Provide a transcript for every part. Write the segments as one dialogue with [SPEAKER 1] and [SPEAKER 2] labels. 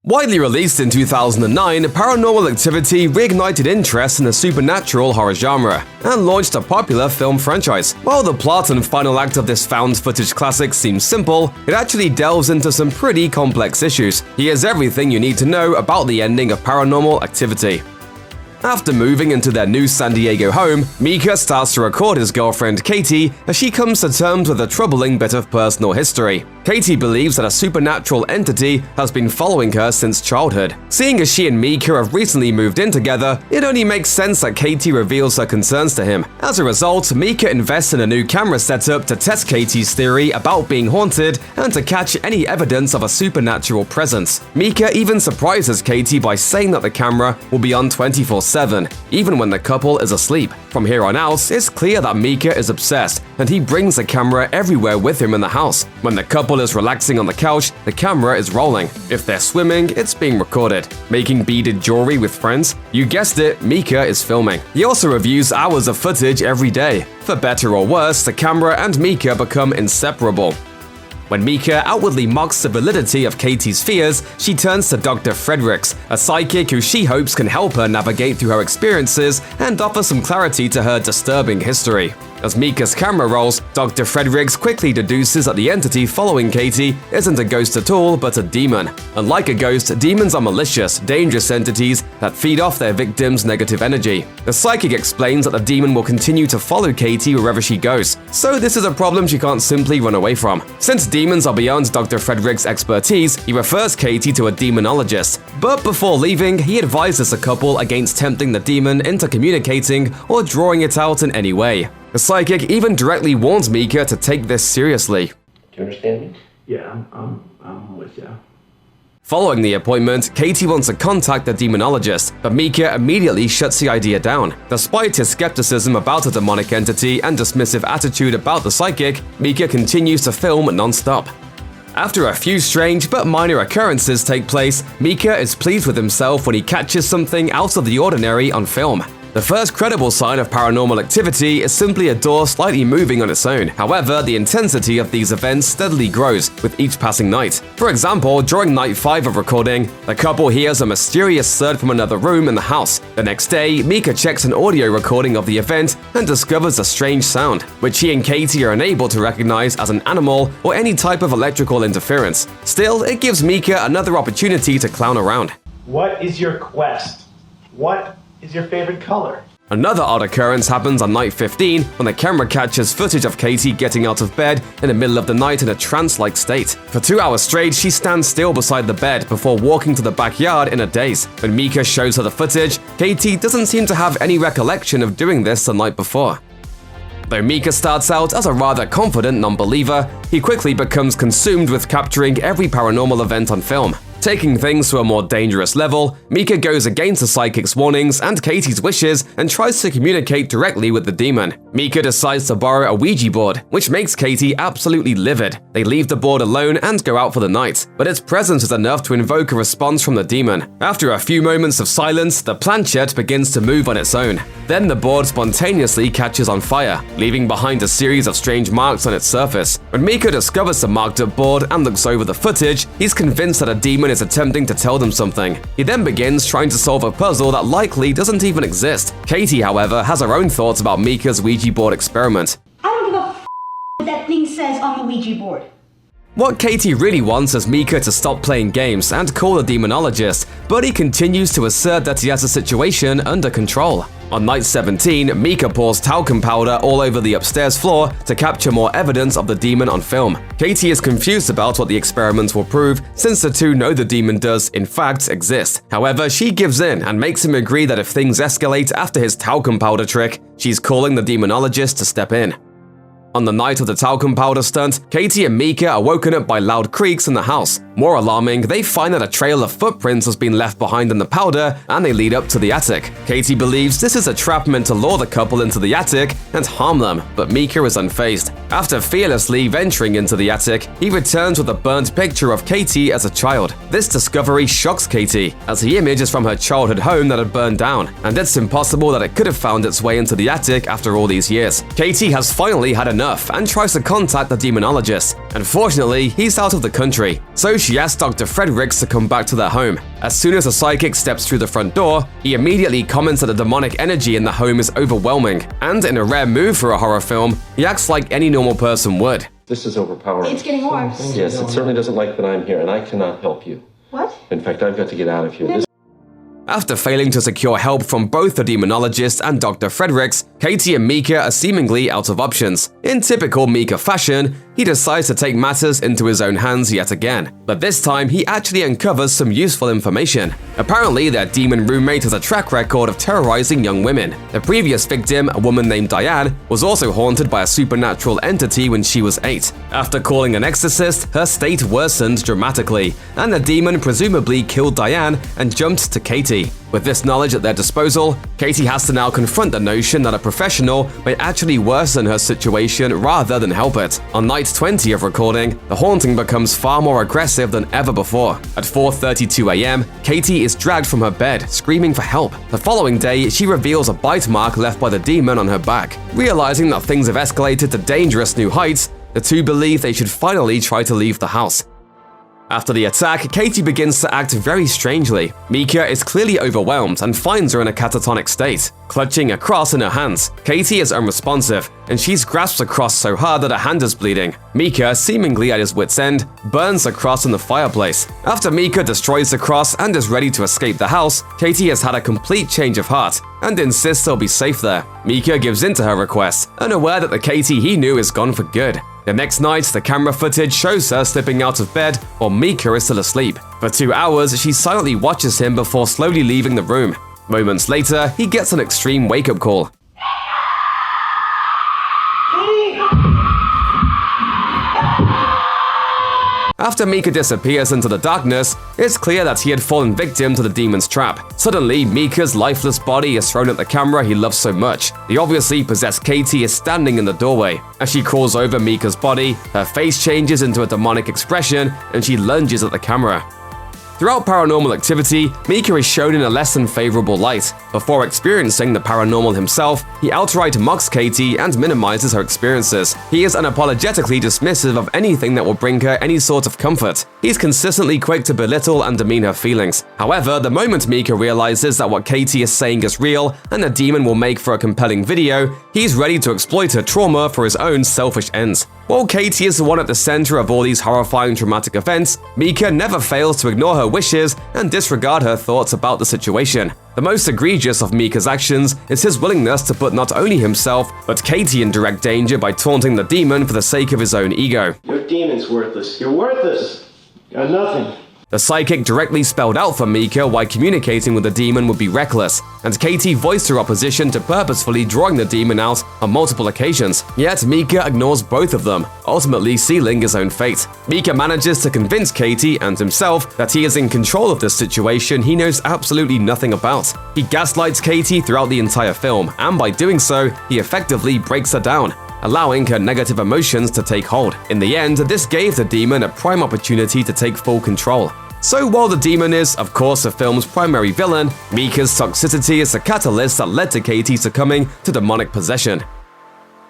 [SPEAKER 1] Widely released in 2009, Paranormal Activity reignited interest in the supernatural horror genre and launched a popular film franchise. While the plot and final act of this found footage classic seems simple, it actually delves into some pretty complex issues. Here's everything you need to know about the ending of Paranormal Activity. After moving into their new San Diego home, Micah starts to record his girlfriend Katie as she comes to terms with a troubling bit of personal history. Katie believes that a supernatural entity has been following her since childhood. Seeing as she and Micah have recently moved in together, it only makes sense that Katie reveals her concerns to him. As a result, Micah invests in a new camera setup to test Katie's theory about being haunted and to catch any evidence of a supernatural presence. Micah even surprises Katie by saying that the camera will be on 24/7, even when the couple is asleep. From here on out, it's clear that Micah is obsessed, and he brings the camera everywhere with him in the house. When the couple is relaxing on the couch, the camera is rolling. If they're swimming, it's being recorded. Making beaded jewelry with friends? You guessed it, Micah is filming. He also reviews hours of footage every day. For better or worse, the camera and Micah become inseparable. When Micah outwardly mocks the validity of Katie's fears, she turns to Dr. Fredericks, a psychic who she hopes can help her navigate through her experiences and offer some clarity to her disturbing history. As Micah's camera rolls, Dr. Fredericks quickly deduces that the entity following Katie isn't a ghost at all, but a demon. Unlike a ghost, demons are malicious, dangerous entities that feed off their victims' negative energy. The psychic explains that the demon will continue to follow Katie wherever she goes, so this is a problem she can't simply run away from. Since demons are beyond Dr. Fredericks' expertise, he refers Katie to a demonologist. But before leaving, he advises the couple against tempting the demon into communicating or drawing it out in any way. The psychic even directly warns Micah to take this seriously.
[SPEAKER 2] Do you understand me?
[SPEAKER 3] Yeah, I'm with you.
[SPEAKER 1] Following the appointment, Katie wants to contact the demonologist, but Micah immediately shuts the idea down. Despite his skepticism about a demonic entity and dismissive attitude about the psychic, Micah continues to film non-stop. After a few strange but minor occurrences take place, Micah is pleased with himself when he catches something out of the ordinary on film. The first credible sign of paranormal activity is simply a door slightly moving on its own. However, the intensity of these events steadily grows with each passing night. For example, during night 5 of recording, the couple hears a mysterious thud from another room in the house. The next day, Micah checks an audio recording of the event and discovers a strange sound, which he and Katie are unable to recognize as an animal or any type of electrical interference. Still, it gives Micah another opportunity to clown around.
[SPEAKER 3] What is your quest? What is your favorite color?
[SPEAKER 1] Another odd occurrence happens on night 15 when the camera catches footage of Katie getting out of bed in the middle of the night in a trance-like state. For 2 hours straight, she stands still beside the bed before walking to the backyard in a daze. When Micah shows her the footage, Katie doesn't seem to have any recollection of doing this the night before. Though Micah starts out as a rather confident non-believer, he quickly becomes consumed with capturing every paranormal event on film. Taking things to a more dangerous level, Micah goes against the psychic's warnings and Katie's wishes and tries to communicate directly with the demon. Micah decides to borrow a Ouija board, which makes Katie absolutely livid. They leave the board alone and go out for the night, but its presence is enough to invoke a response from the demon. After a few moments of silence, the planchette begins to move on its own. Then the board spontaneously catches on fire, leaving behind a series of strange marks on its surface. When Micah discovers the marked-up board and looks over the footage, he's convinced that a demon is attempting to tell them something. He then begins trying to solve a puzzle that likely doesn't even exist. Katie, however, has her own thoughts about Micah's Ouija board experiment.
[SPEAKER 4] I don't give a f*** what that thing says on the Ouija board.
[SPEAKER 1] What Katie really wants is Micah to stop playing games and call the demonologist, but he continues to assert that he has the situation under control. On night 17, Micah pours talcum powder all over the upstairs floor to capture more evidence of the demon on film. Katie is confused about what the experiments will prove, since the two know the demon does, in fact, exist. However, she gives in and makes him agree that if things escalate after his talcum powder trick, she's calling the demonologist to step in. On the night of the talcum powder stunt, Katie and Micah are woken up by loud creaks in the house. More alarming, they find that a trail of footprints has been left behind in the powder and they lead up to the attic. Katie believes this is a trap meant to lure the couple into the attic and harm them, but Micah is unfazed. After fearlessly venturing into the attic, he returns with a burnt picture of Katie as a child. This discovery shocks Katie, as the image is from her childhood home that had burned down, and it's impossible that it could have found its way into the attic after all these years. Katie has finally had enough and tries to contact the demonologist. Unfortunately, he's out of the country, so she asks Dr. Fredericks to come back to their home. As soon as the psychic steps through the front door, he immediately comments that the demonic energy in the home is overwhelming, and in a rare move for a horror film, he acts like any normal person would.
[SPEAKER 2] This is overpowering.
[SPEAKER 4] It's getting worse.
[SPEAKER 2] Yes, it certainly doesn't like that I'm here, and I cannot help you.
[SPEAKER 4] What?
[SPEAKER 2] In fact, I've got to get out of here.
[SPEAKER 1] After failing to secure help from both the demonologist and Dr. Fredericks, Katie and Micah are seemingly out of options. In typical Micah fashion, he decides to take matters into his own hands yet again. But this time, he actually uncovers some useful information. Apparently, their demon roommate has a track record of terrorizing young women. The previous victim, a woman named Diane, was also haunted by a supernatural entity when she was 8. After calling an exorcist, her state worsened dramatically, and the demon presumably killed Diane and jumped to Katie. With this knowledge at their disposal, Katie has to now confront the notion that a professional may actually worsen her situation rather than help it. On night 20 of recording, the haunting becomes far more aggressive than ever before. At 4:32 a.m., Katie is dragged from her bed, screaming for help. The following day, she reveals a bite mark left by the demon on her back. Realizing that things have escalated to dangerous new heights, the two believe they should finally try to leave the house. After the attack, Katie begins to act very strangely. Micah is clearly overwhelmed and finds her in a catatonic state. Clutching a cross in her hands, Katie is unresponsive, and she grasps a cross so hard that her hand is bleeding. Micah, seemingly at his wit's end, burns the cross in the fireplace. After Micah destroys the cross and is ready to escape the house, Katie has had a complete change of heart and insists they'll be safe there. Micah gives in to her request, unaware that the Katie he knew is gone for good. The next night, the camera footage shows her slipping out of bed while Micah is still asleep. For 2 hours, she silently watches him before slowly leaving the room. Moments later, he gets an extreme wake-up call. After Micah disappears into the darkness, it's clear that he had fallen victim to the demon's trap. Suddenly, Micah's lifeless body is thrown at the camera he loves so much. The obviously possessed Katie is standing in the doorway. As she crawls over Micah's body, her face changes into a demonic expression and she lunges at the camera. Throughout Paranormal Activity, Micah is shown in a less than favorable light. Before experiencing the paranormal himself, he outright mocks Katie and minimizes her experiences. He is unapologetically dismissive of anything that will bring her any sort of comfort. He's consistently quick to belittle and demean her feelings. However, the moment Micah realizes that what Katie is saying is real and the demon will make for a compelling video, he's ready to exploit her trauma for his own selfish ends. While Katie is the one at the center of all these horrifying traumatic events, Micah never fails to ignore her wishes and disregard her thoughts about the situation. The most egregious of Micah's actions is his willingness to put not only himself, but Katie in direct danger by taunting the demon for the sake of his own ego.
[SPEAKER 3] Your demon's worthless. You're worthless. Got nothing.
[SPEAKER 1] The psychic directly spelled out for Micah why communicating with the demon would be reckless, and Katie voiced her opposition to purposefully drawing the demon out on multiple occasions. Yet Micah ignores both of them, ultimately sealing his own fate. Micah manages to convince Katie and himself that he is in control of this situation he knows absolutely nothing about. He gaslights Katie throughout the entire film, and by doing so, he effectively breaks her down, allowing her negative emotions to take hold. In the end, this gave the demon a prime opportunity to take full control. So while the demon is, of course, the film's primary villain, Micah's toxicity is the catalyst that led to Katie succumbing to demonic possession.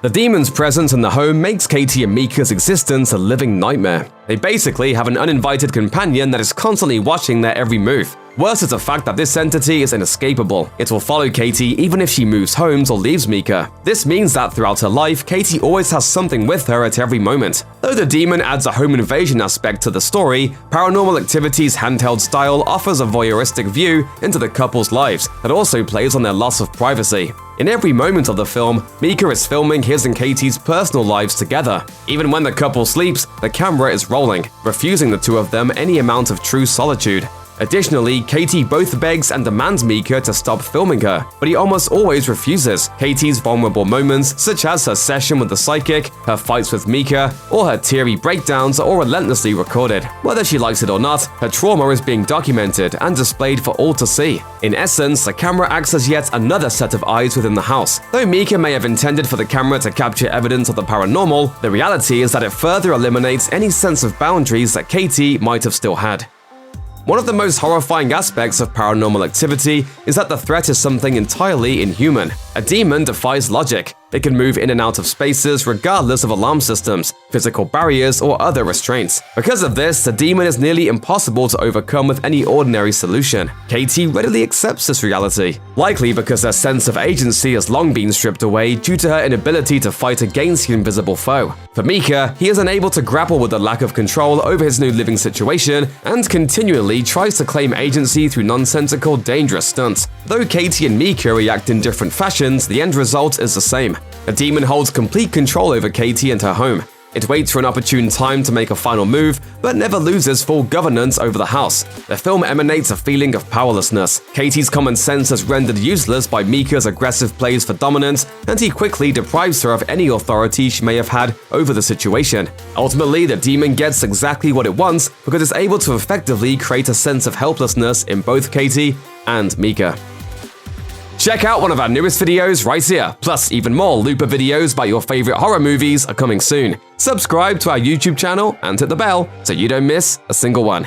[SPEAKER 1] The demon's presence in the home makes Katie and Micah's existence a living nightmare. They basically have an uninvited companion that is constantly watching their every move. Worse is the fact that this entity is inescapable. It will follow Katie even if she moves homes or leaves Micah. This means that throughout her life, Katie always has something with her at every moment. Though the demon adds a home invasion aspect to the story, Paranormal Activity's handheld style offers a voyeuristic view into the couple's lives that also plays on their loss of privacy. In every moment of the film, Micah is filming his and Katie's personal lives together. Even when the couple sleeps, the camera is rolling, refusing the two of them any amount of true solitude. Additionally, Katie both begs and demands Micah to stop filming her, but he almost always refuses. Katie's vulnerable moments, such as her session with the psychic, her fights with Micah, or her teary breakdowns are all relentlessly recorded. Whether she likes it or not, her trauma is being documented and displayed for all to see. In essence, the camera acts as yet another set of eyes within the house. Though Micah may have intended for the camera to capture evidence of the paranormal, the reality is that it further eliminates any sense of boundaries that Katie might have still had. One of the most horrifying aspects of Paranormal Activity is that the threat is something entirely inhuman. A demon defies logic. It can move in and out of spaces regardless of alarm systems, physical barriers, or other restraints. Because of this, the demon is nearly impossible to overcome with any ordinary solution. Katie readily accepts this reality, likely because her sense of agency has long been stripped away due to her inability to fight against the invisible foe. For Micah, he is unable to grapple with the lack of control over his new living situation and continually tries to claim agency through nonsensical, dangerous stunts. Though Katie and Micah react in different fashions, the end result is the same. A demon holds complete control over Katie and her home. It waits for an opportune time to make a final move, but never loses full governance over the house. The film emanates a feeling of powerlessness. Katie's common sense is rendered useless by Micah's aggressive plays for dominance, and he quickly deprives her of any authority she may have had over the situation. Ultimately, the demon gets exactly what it wants because it's able to effectively create a sense of helplessness in both Katie and Micah. Check out one of our newest videos right here, plus even more Looper videos about your favorite horror movies are coming soon. Subscribe to our YouTube channel and hit the bell so you don't miss a single one.